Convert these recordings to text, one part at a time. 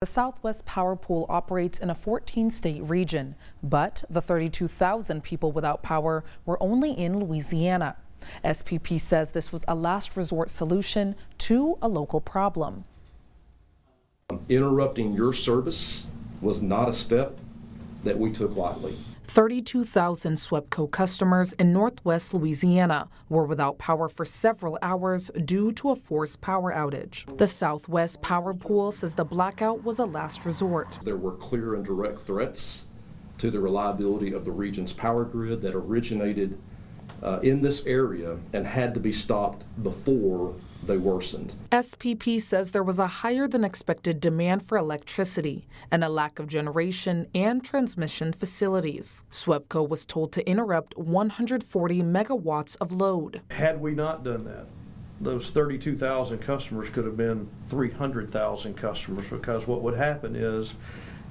The Southwest Power Pool operates in a 14-state region, but the 32,000 people without power were only in Louisiana. SPP says this was a last resort solution to a local problem. Interrupting your service was not a step that we took lightly. 32,000 SWEPCO customers in northwest Louisiana were without power for several hours due to a forced power outage. The Southwest Power Pool says the blackout was a last resort. There were clear and direct threats to the reliability of the region's power grid that originated in this area and had to be stopped before they worsened. SPP says there was a higher than expected demand for electricity and a lack of generation and transmission facilities. SWEPCO was told to interrupt 140 megawatts of load. Had we not done that, those 32,000 customers could have been 300,000 customers, because what would happen is,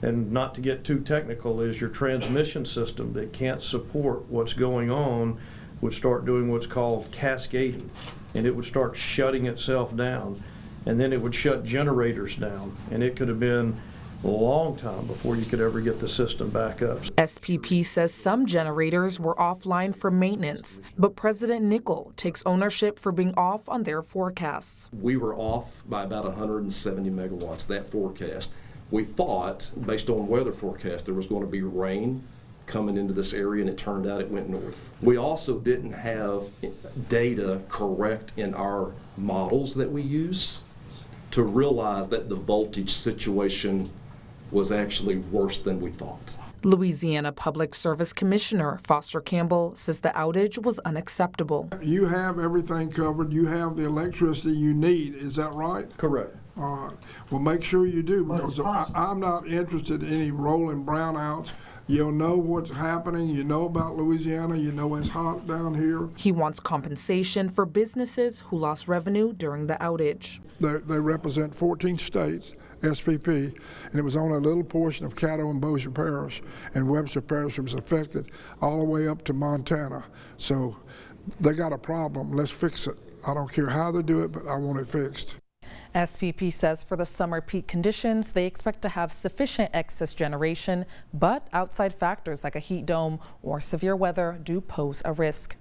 and not to get too technical, is your transmission system that can't support what's going on would start doing what's called cascading, and it would start shutting itself down, and then it would shut generators down, and it could have been a long time before you could ever get the system back up. SPP says some generators were offline for maintenance, but President Nickell takes ownership for being off on their forecasts. We were off by about 170 megawatts, that forecast. We thought, based on weather forecast, there was going to be rain coming into this area, and it turned out it went north. We also didn't have data correct in our models that we use to realize that the voltage situation was actually worse than we thought. Louisiana Public Service Commissioner Campbell says the outage was unacceptable. You have everything covered. You have the electricity you need. Is that right? Correct. All right. Well, make sure you do, because I'm not interested in any rolling brownouts. You'll know what's happening. You know about Louisiana. You know it's hot down here. He wants compensation for businesses who lost revenue during the outage. They represent 14 states, SPP, and it was on a little portion of Caddo and Bossier parish, and Webster parish was affected all the way up to Montana. So they got a problem. Let's fix it. I don't care how they do it, but I want it fixed. SPP says for the summer peak conditions, they expect to have sufficient excess generation, but outside factors like a heat dome or severe weather do pose a risk.